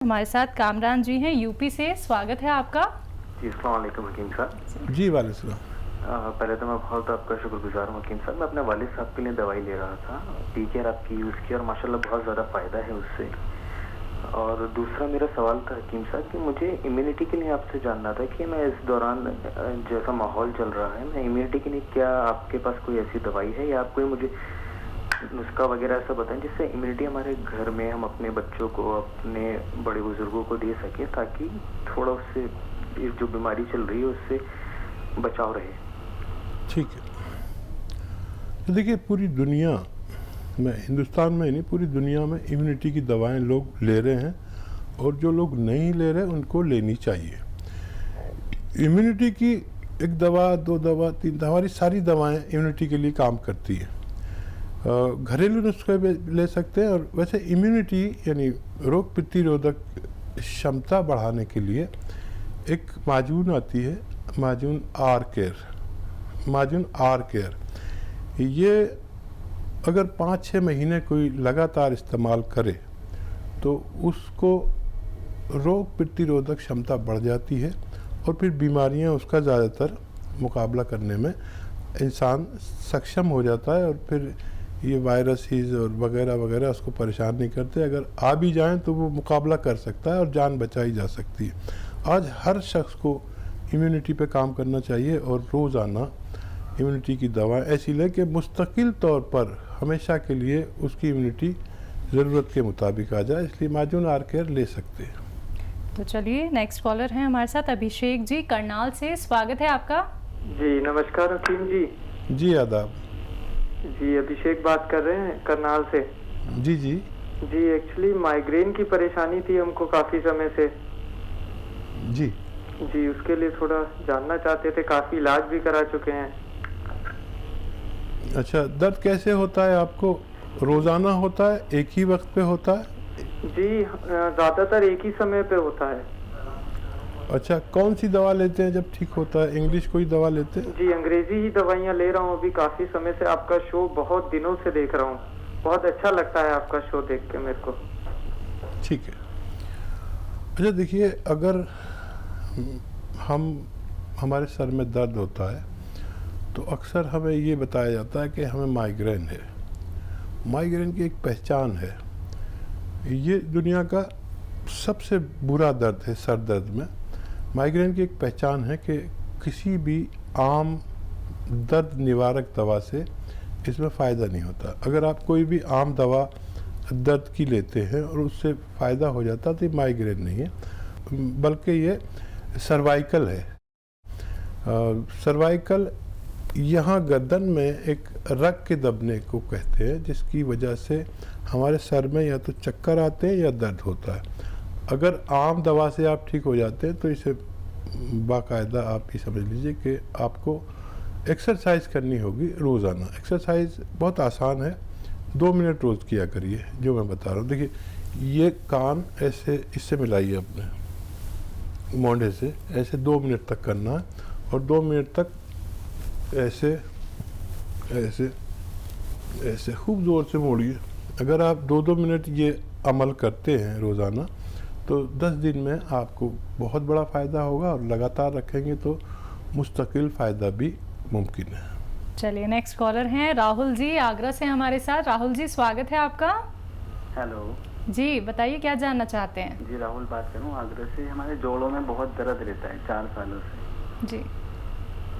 हमारे साथ कामरान जी हैं यूपी से। स्वागत है आपका। जी अस्सलाम वालेकुम हकीम साहब। जी वालेकुम। पहले तो मैं बहुत आपका शुक्रगुजार हूँ हकीम साहब। मैं अपने वालिद साहब के लिए दवाई ले रहा था, टीकेयर आपकी यूज़ की और माशाल्लाह बहुत ज़्यादा फ़ायदा है उससे। और दूसरा मेरा सवाल था हकीम साहब कि मुझे इम्यूनिटी के लिए आपसे जानना था कि मैं इस दौरान जैसा माहौल चल रहा है, मैं इम्यूनिटी के लिए क्या आपके पास कोई ऐसी दवाई है या आप कोई मुझे नुस्खा वगैरह ऐसा बताएं जिससे इम्यूनिटी हमारे घर में हम अपने बच्चों को, अपने बड़े बुजुर्गों को दे सकें, ताकि थोड़ा उससे जो बीमारी चल रही है उससे बचाव रहे। ठीक है, तो देखिए पूरी दुनिया में, हिंदुस्तान में ही नहीं पूरी दुनिया में इम्यूनिटी की दवाएं लोग ले रहे हैं और जो लोग नहीं ले रहे उनको लेनी चाहिए। इम्यूनिटी की एक दवा, दो दवा, तीन दवा, हमारी सारी दवाएं इम्यूनिटी के लिए काम करती है। घरेलू नुस्खे भी ले सकते हैं और वैसे इम्यूनिटी यानी रोग प्रतिरोधक क्षमता बढ़ाने के लिए एक माजून आती है, माजून आर केयर। ये अगर 5-6 महीने कोई लगातार इस्तेमाल करे तो उसको रोग प्रतिरोधक क्षमता बढ़ जाती है और फिर बीमारियां उसका ज़्यादातर मुकाबला करने में इंसान सक्षम हो जाता है और फिर ये वायरसेस और वगैरह वगैरह उसको परेशान नहीं करते। अगर आ भी जाएं तो वो मुकाबला कर सकता है और जान बचाई जा सकती है। आज हर शख्स को इम्यूनिटी पे काम करना चाहिए और रोज़ाना इम्यूनिटी की दवा ऐसी ले कि मुस्तकिल तौर पर हमेशा के लिए उसकी इम्यूनिटी ज़रूरत के मुताबिक आ जाए, इसलिए माजून आर केयर ले सकते हैं। तो चलिए नेक्स्ट कॉलर हैं हमारे साथ अभिषेक जी करनाल से। स्वागत है आपका। जी नमस्कार हकीम जी। जी आदाब। जी अभिषेक बात कर रहे हैं करनाल से। जी जी जी एक्चुअली माइग्रेन की परेशानी थी हमको काफ़ी समय से। जी जी उसके लिए थोड़ा जानना चाहते थे, काफ़ी इलाज भी करा चुके हैं। अच्छा, दर्द कैसे होता है आपको? रोज़ाना होता है, एक ही वक्त पे होता है? जी ज़्यादातर एक ही समय पे होता है। अच्छा, कौन सी दवा लेते हैं जब ठीक होता है? इंग्लिश कोई दवा लेते हैं? जी अंग्रेजी ही दवाइयाँ ले रहा हूँ अभी काफ़ी समय से। आपका शो बहुत दिनों से देख रहा हूँ, बहुत अच्छा लगता है आपका शो देख के मेरे को। ठीक है। अच्छा देखिए, अगर हमारे सर में दर्द होता है तो अक्सर हमें ये बताया जाता है कि हमें माइग्रेन है। माइग्रेन की एक पहचान है, ये दुनिया का सबसे बुरा दर्द है सर दर्द में। माइग्रेन की एक पहचान है कि किसी भी आम दर्द निवारक दवा से इसमें फ़ायदा नहीं होता। अगर आप कोई भी आम दवा दर्द की लेते हैं और उससे फ़ायदा हो जाता तो ये माइग्रेन नहीं है, बल्कि ये सर्वाइकल है। सर्वाइकल यहाँ गर्दन में एक रग के दबने को कहते हैं, जिसकी वजह से हमारे सर में या तो चक्कर आते हैं या दर्द होता है। अगर आम दवा से आप ठीक हो जाते हैं तो इसे बाकायदा आप ये समझ लीजिए कि आपको एक्सरसाइज करनी होगी रोज़ाना। एक्सरसाइज बहुत आसान है, 2 मिनट रोज़ किया करिए जो मैं बता रहा हूँ। देखिए, ये कान ऐसे इससे मिलाइए अपने मोंढे से, ऐसे 2 मिनट तक करना है और 2 मिनट तक ऐसे ऐसे ऐसे खूब ज़ोर से मोड़िए। अगर आप 2-2 मिनट ये अमल करते हैं रोज़ाना तो 10 दिन में आपको बहुत बड़ा फ़ायदा होगा और लगातार रखेंगे तो मुस्तकिल फ़ायदा भी मुमकिन है। चलिए नेक्स्ट कॉलर हैं राहुल जी आगरा से हमारे साथ। राहुल जी स्वागत है आपका। हेलो जी बताइए क्या जानना चाहते हैं। जी राहुल बात कर रहा हूँ आगरा से। हमारे जोड़ों में बहुत दर्द रहता है 4 सालों से। जी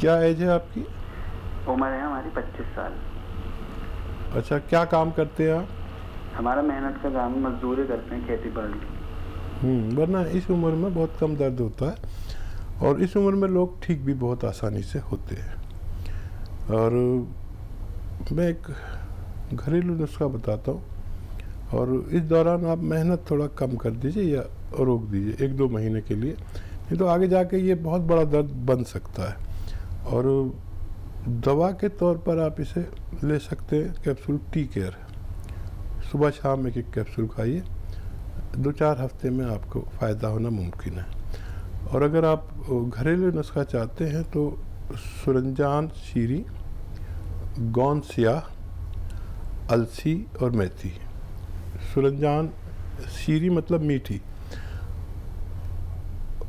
क्या एज है आपकी? उम्र है हमारी 25 साल। अच्छा, क्या काम करते हैं आप? हमारा मेहनत का काम, मजदूरी करते हैं, खेती बाड़ी। वरना इस उम्र में बहुत कम दर्द होता है और इस उम्र में लोग ठीक भी बहुत आसानी से होते हैं। और मैं एक घरेलू नुस्खा बताता हूँ और इस दौरान आप मेहनत थोड़ा कम कर दीजिए या रोक दीजिए 1-2 महीने के लिए, नहीं तो आगे जाके ये बहुत बड़ा दर्द बन सकता है। और दवा के तौर पर आप इसे ले सकते हैं कैप्सूल टीकेयर। सुबह शाम एक कैप्सूल खाइए, 2-4 हफ्ते में आपको फ़ायदा होना मुमकिन है। और अगर आप घरेलू नुस्खा चाहते हैं तो सुरंजान शीरी, गोंद स्याह, अलसी और मेथी। सुरंजान शीरी मतलब मीठी,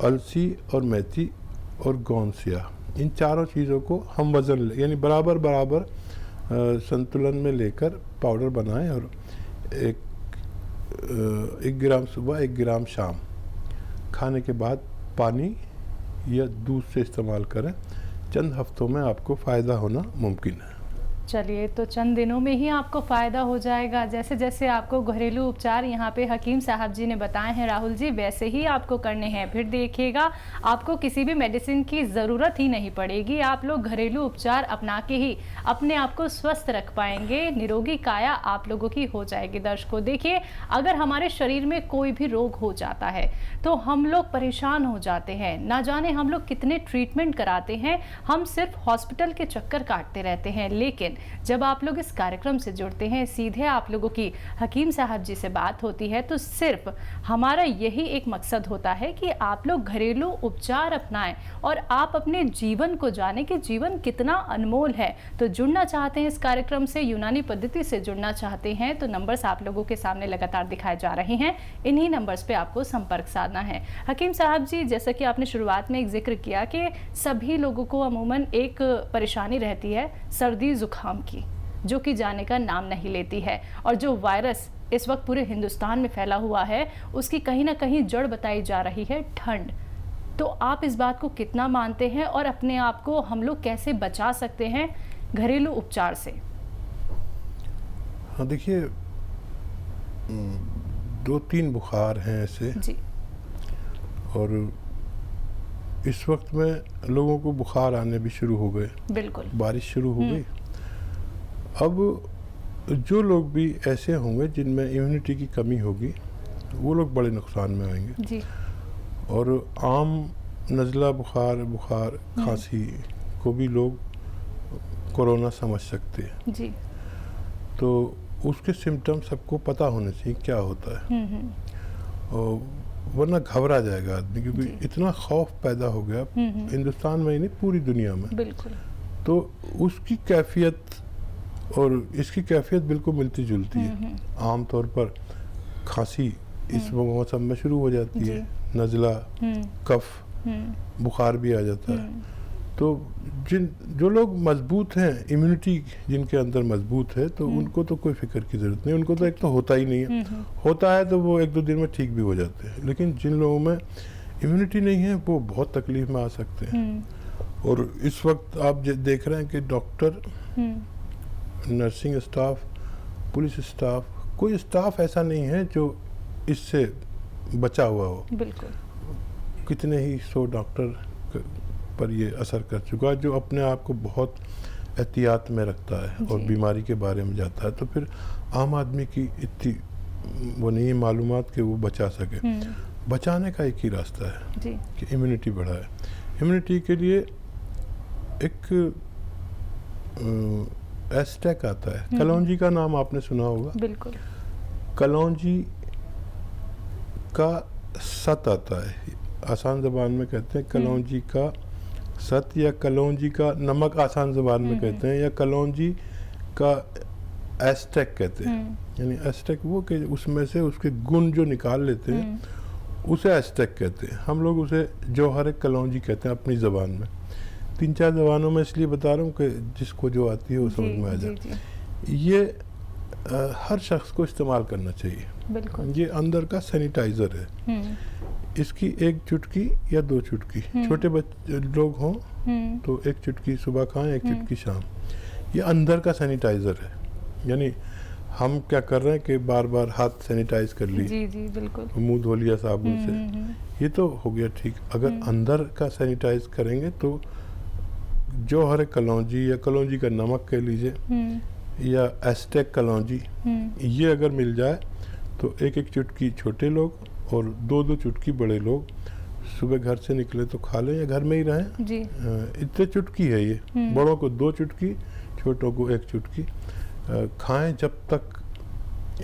अलसी और मेथी और गोंसिया, इन चारों चीज़ों को हम वज़न यानी बराबर बराबर संतुलन में लेकर पाउडर बनाएं और 1 ग्राम सुबह 1 ग्राम शाम खाने के बाद पानी या दूध से इस्तेमाल करें। चंद हफ्तों में आपको फ़ायदा होना मुमकिन है। चलिए, तो चंद दिनों में ही आपको फ़ायदा हो जाएगा। जैसे जैसे आपको घरेलू उपचार यहाँ पे हकीम साहब जी ने बताए हैं राहुल जी, वैसे ही आपको करने हैं। फिर देखिएगा आपको किसी भी मेडिसिन की ज़रूरत ही नहीं पड़ेगी। आप लोग घरेलू उपचार अपना के ही अपने आप को स्वस्थ रख पाएंगे। निरोगी काया आप लोगों की हो जाएगी। दर्शकों देखिए, अगर हमारे शरीर में कोई भी रोग हो जाता है तो हम लोग परेशान हो जाते हैं। ना जाने हम लोग कितने ट्रीटमेंट कराते हैं, हम सिर्फ हॉस्पिटल के चक्कर काटते रहते हैं। लेकिन जब आप लोग इस कार्यक्रम से जुड़ते हैं, सीधे आप लोगों की हकीम साहब जी से बात होती है, तो सिर्फ हमारा यही एक मकसद होता है कि आप लोग घरेलू उपचार अपनाएं और आप अपने जीवन को जानें कि जीवन कितना अनमोल है। तो जुड़ना चाहते हैं इस कार्यक्रम से, यूनानी पद्धति से जुड़ना चाहते हैं, तो नंबर्स आप लोगों के सामने लगातार दिखाए जा रहे हैं। इन्हीं नंबर्स पे आपको संपर्क साधना है। हकीम साहब जी, जैसा कि आपने शुरुआत में एक जिक्र किया कि सभी लोगों को अमूमन एक परेशानी रहती है सर्दी जुकाम की, जो कि जाने का नाम नहीं लेती है, और जो वायरस इस वक्त पूरे हिंदुस्तान में फैला हुआ है उसकी कहीं ना कहीं जड़ बताई जा रही है ठंड। तो आप इस बात को कितना मानते हैं और अपने आप को हम लोग कैसे बचा सकते हैं घरेलू उपचार से? हाँ देखिए, 2-3 बुखार हैं ऐसे जी। और इस वक्त में लोगों को बुखार आने भी शुरू हो गए। बिल्कुल। बारिश शुरू हो गई। अब जो लोग भी ऐसे होंगे जिनमें इम्यूनिटी की कमी होगी, वो लोग बड़े नुकसान में आएंगे जी। और आम नज़ला बुखार खांसी को भी लोग कोरोना समझ सकते हैं। जी। तो उसके सिम्टम सबको पता होने चाहिए क्या होता है, और वरना घबरा जाएगा आदमी, क्योंकि इतना खौफ पैदा हो गया हिंदुस्तान में ही नहीं पूरी दुनिया में। बिल्कुल। तो उसकी कैफियत और इसकी कैफियत बिल्कुल मिलती जुलती है। आम तौर पर खांसी इस मौसम में शुरू हो जाती है, नज़ला, कफ, बुखार भी आ जाता है। तो जो लोग मजबूत हैं, इम्यूनिटी जिनके अंदर मजबूत है, तो उनको तो कोई फिक्र की ज़रूरत नहीं। उनको तो एक तो होता ही नहीं है, होता है तो वो 1-2 दिन में ठीक भी हो जाते हैं। लेकिन जिन लोगों में इम्यूनिटी नहीं है वो बहुत तकलीफ में आ सकते हैं। और इस वक्त आप देख रहे हैं कि doctor, nursing staff, police staff, कोई स्टाफ ऐसा नहीं है जो इससे बचा हुआ हो। बिल्कुल। कितने ही 100 डॉक्टर पर ये असर कर चुका है, जो अपने आप को बहुत एहतियात में रखता है और बीमारी के बारे में जाता है। तो फिर आम आदमी की इतनी वो नहीं है मालूमात कि वो बचा सके। बचाने का एक ही रास्ता है जी। कि इम्यूनिटी बढ़ाए। इम्यूनिटी के लिए एक एस्टेक आता है, कलौंजी का नाम आपने सुना होगा। बिल्कुल। कलौंजी का सत आता है, आसान ज़बान में कहते हैं कलौंजी का सत, या कलौंजी का नमक आसान ज़बान में कहते हैं, या कलौंजी का एस्टेक कहते हैं। यानी एस्टेक वो कि उसमें से उसके गुण जो निकाल लेते हैं उसे एस्टेक कहते हैं। हम लोग उसे जौहर कलौंजी कहते हैं अपनी ज़बान में। 3-4 ज़बानों में इसलिए बता रहा हूँ कि जिसको जो आती है वो समझ में आ जाए। ये हर शख्स को इस्तेमाल करना चाहिए। बिल्कुल। ये अंदर का सैनिटाइज़र है। इसकी 1 चुटकी या 2 चुटकी, छोटे बच्चे लोग हों तो 1 चुटकी सुबह खाएं, 1 चुटकी शाम। ये अंदर का सैनिटाइज़र है। यानी हम क्या कर रहे हैं कि बार बार हाथ सैनिटाइज कर लिए, जी जी बिल्कुल, मुंह धो लिया साबुन से, ये तो हो गया ठीक। अगर अंदर का सैनिटाइज करेंगे तो जो हर कलौंजी या कलौंजी का नमक कह लीजिए या एस्टेक कलौंजी, ये अगर मिल जाए तो 1-1 चुटकी छोटे लोग और 2-2 चुटकी बड़े लोग सुबह घर से निकले तो खा लें या घर में ही रहें जी। इतने चुटकी है ये। बड़ों को 2 चुटकी, छोटों को 1 चुटकी खाएं जब तक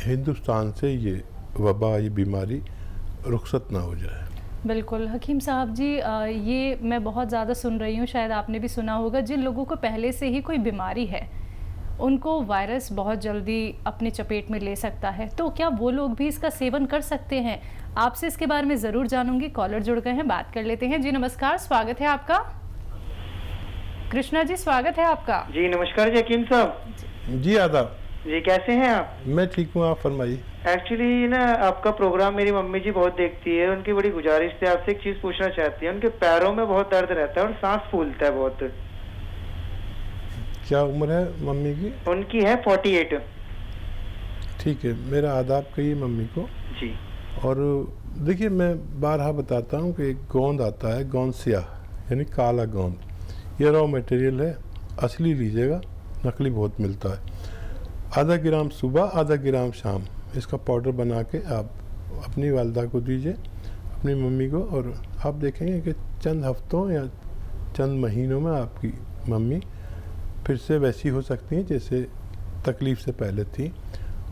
हिंदुस्तान से ये वबा, ये बीमारी रुखसत ना हो जाए। बिल्कुल हकीम साहब जी, ये मैं बहुत ज़्यादा सुन रही हूँ, शायद आपने भी सुना होगा, जिन लोगों को पहले से ही कोई बीमारी है उनको वायरस बहुत जल्दी अपने चपेट में ले सकता है, तो क्या वो लोग भी इसका सेवन कर सकते हैं? आपसे इसके बारे में ज़रूर जानूंगी। कॉलर जुड़ गए हैं, बात कर लेते हैं। जी नमस्कार, स्वागत है आपका। कृष्णा जी, स्वागत है आपका। जी नमस्कार जी हकीम साहब। जी आदाब जी, कैसे हैं आप? मैं ठीक हूँ, आप फरमाइए। एक्चुअली ना आपका प्रोग्राम मेरी मम्मी जी बहुत देखती है, उनकी बड़ी गुजारिश थी, आपसे एक चीज पूछना चाहती है। उनके पैरों में बहुत दर्द रहता है और सांस फूलता है बहुत। क्या उम्र है मम्मी की? उनकी है 48। ठीक है, मेरा आदाब कहिए मम्मी को। जी। और देखिए, मैं बारहा बताता हूँ कि एक गोंद आता है, गोंद स्याह यानी काला गोंद, ये रॉ मटेरियल है, असली लीजिएगा, नकली बहुत मिलता है। आधा ग्राम सुबह, आधा ग्राम शाम इसका पाउडर बना के आप अपनी वालदा को दीजिए, अपनी मम्मी को, और आप देखेंगे कि चंद हफ्तों या चंद महीनों में आपकी मम्मी फिर से वैसी हो सकती हैं जैसे तकलीफ़ से पहले थी।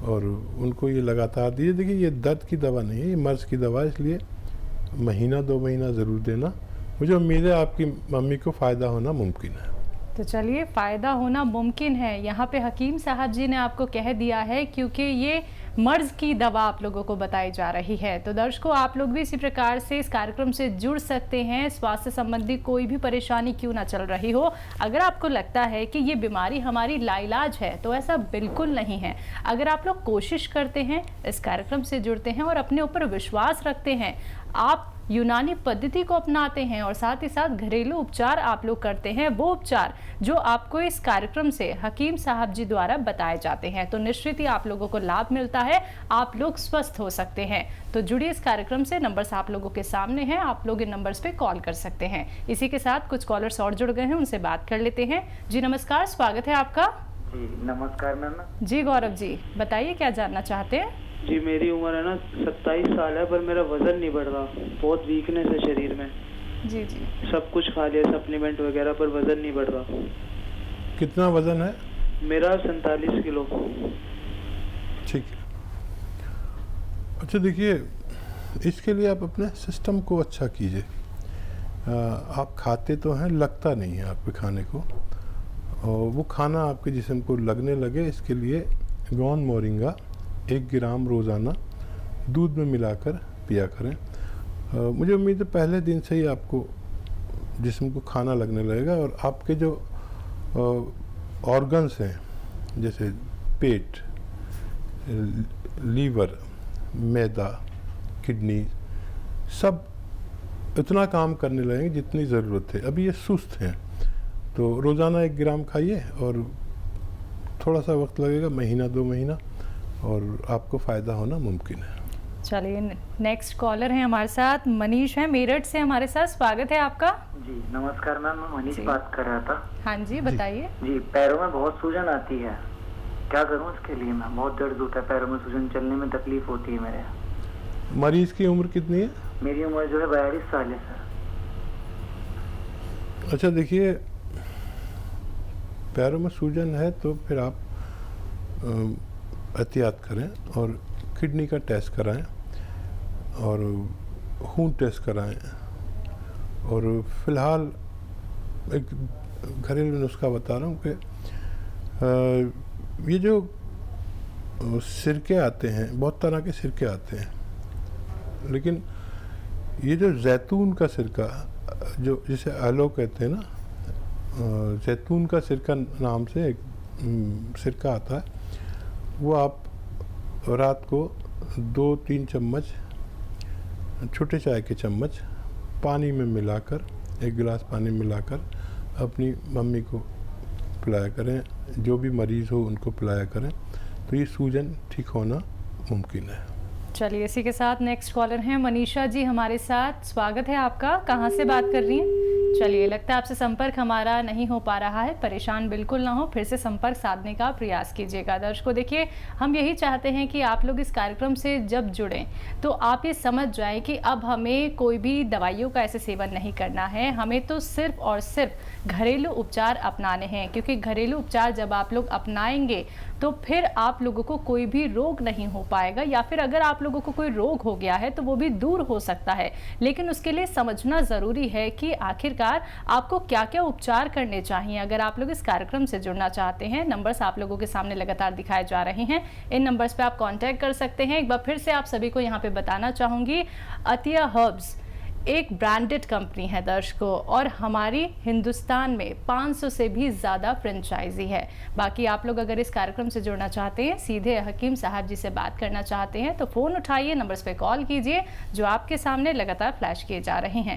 और उनको ये लगातार दीजिए। देखिए, ये दर्द की दवा नहीं है, ये मर्ज़ की दवा है, इसलिए महीना 2 महीना ज़रूर देना। मुझे उम्मीद है आपकी मम्मी को फ़ायदा होना मुमकिन है। तो चलिए, फ़ायदा होना मुमकिन है, यहाँ पे हकीम साहब जी ने आपको कह दिया है, क्योंकि ये मर्ज़ की दवा आप लोगों को बताई जा रही है। तो दर्शकों, आप लोग भी इसी प्रकार से इस कार्यक्रम से जुड़ सकते हैं। स्वास्थ्य संबंधी कोई भी परेशानी क्यों ना चल रही हो, अगर आपको लगता है कि ये बीमारी हमारी लाइलाज है, तो ऐसा बिल्कुल नहीं है। अगर आप लोग कोशिश करते हैं, इस कार्यक्रम से जुड़ते हैं और अपने ऊपर विश्वास रखते हैं, आप यूनानी पद्धति को अपनाते हैं और साथ ही साथ घरेलू उपचार आप लोग करते हैं, वो उपचार जो आपको इस कार्यक्रम से हकीम साहब जी द्वारा बताए जाते हैं, तो निश्चित ही आप लोगों को लाभ मिलता है, आप लोग स्वस्थ हो सकते हैं। तो जुड़िए इस कार्यक्रम से, नंबर्स आप लोगों के सामने हैं, आप लोग इन नंबर्स पे कॉल कर सकते हैं। इसी के साथ कुछ कॉलर्स और जुड़ गए हैं, उनसे बात कर लेते हैं। जी नमस्कार, स्वागत है आपका। जी नमस्कार मैम। जी गौरव जी, बताइए क्या जानना चाहते हैं? जी, मेरी उम्र है ना 27 साल है, पर मेरा वजन नहीं बढ़ रहा, बहुत वीकनेस है शरीर में। जी जी। सब कुछ खा लिया, सप्लीमेंट वगैरह, पर वजन नहीं बढ़ रहा। कितना वज़न है? मेरा 47 किलो। ठीक है। अच्छा, देखिए, इसके लिए आप अपने सिस्टम को अच्छा कीजिए। आप खाते तो हैं, लगता नहीं है आपके खाने को, और वो खाना आपके जिस्म को लगने लगे, इसके लिए गोंद मोरिंगा 1 ग्राम रोज़ाना दूध में मिलाकर पिया करें। मुझे उम्मीद है पहले दिन से ही आपको जिस्म को खाना लगने लगेगा, और आपके जो ऑर्गन्स हैं जैसे पेट, लीवर, मैदा, किडनी, सब इतना काम करने लगेंगे जितनी ज़रूरत है। अभी ये सुस्त हैं, तो रोज़ाना 1 ग्राम खाइए, और थोड़ा सा वक्त लगेगा, महीना 2 महीना, और आपको फ़ायदा होना मुमकिन है। चलिए, नेक्स्ट कॉलर है हमारे साथ, मनीष है मेरठ से हमारे साथ, स्वागत है आपका। जी नमस्कार मैम, मैं मनीष बात कर रहा था। हाँ जी, बताइए। जी, पैरों में बहुत सूजन आती है, क्या करूं इसके लिए? मैं बहुत दर्द होता है पैरों में, सूजन, चलने में तकलीफ होती है मेरे। मरीज़ की उम्र कितनी है? मेरी उम्र जो है 42 साल है सर। अच्छा, देखिए, पैरों में सूजन है तो फिर आप एहतियात करें और किडनी का टेस्ट कराएं और खून टेस्ट कराएं, और फ़िलहाल एक घरेलू नुस्खा बता रहा हूँ कि ये जो सिरके आते हैं, बहुत तरह के सिरके आते हैं, लेकिन ये जो जैतून का सिरका, जो जिसे एलो कहते हैं ना, जैतून का सिरका नाम से एक सिरका आता है, वो आप रात को 2-3 चम्मच, छोटे चाय के चम्मच पानी में मिलाकर, 1 गिलास पानी मिलाकर अपनी मम्मी को पिलाया करें, जो भी मरीज़ हो उनको पिलाया करें, तो ये सूजन ठीक होना मुमकिन है। चलिए, इसी के साथ नेक्स्ट कॉलर हैं मनीषा जी हमारे साथ, स्वागत है आपका। कहाँ से बात कर रही हैं? चलिए, लगता है आपसे संपर्क हमारा नहीं हो पा रहा है, परेशान बिल्कुल ना हो, फिर से संपर्क साधने का प्रयास कीजिएगा। दर्शकों, देखिए, हम यही चाहते हैं कि आप लोग इस कार्यक्रम से जब जुड़ें तो आप ये समझ जाएं कि अब हमें कोई भी दवाइयों का ऐसे सेवन नहीं करना है, हमें तो सिर्फ और सिर्फ घरेलू उपचार अपनाने हैं, क्योंकि घरेलू उपचार जब आप लोग अपनाएंगे तो फिर आप लोगों को कोई भी रोग नहीं हो पाएगा, या फिर अगर आप लोगों को कोई रोग हो गया है तो वो भी दूर हो सकता है। लेकिन उसके लिए समझना ज़रूरी है कि आखिरकार प्रकार आपको क्या क्या उपचार करने चाहिए। अगर आप लोग इस कार्यक्रम से जुड़ना चाहते हैं, नंबर्स आप लोगों के सामने लगातार दिखाए जा रहे हैं, इन नंबर्स पे आप कांटेक्ट कर सकते हैं। एक बार फिर से आप सभी को यहाँ पे बताना चाहूँगी, अतिया हर्ब्स एक ब्रांडेड कंपनी है दर्शकों, और हमारी हिंदुस्तान में 500 से भी ज़्यादा फ्रेंचाइजी है। बाकी आप लोग अगर इस कार्यक्रम से जुड़ना चाहते हैं, सीधे हकीम साहब जी से बात करना चाहते हैं, तो फ़ोन उठाइए, नंबर्स पे कॉल कीजिए जो आपके सामने लगातार फ्लैश किए जा रहे हैं।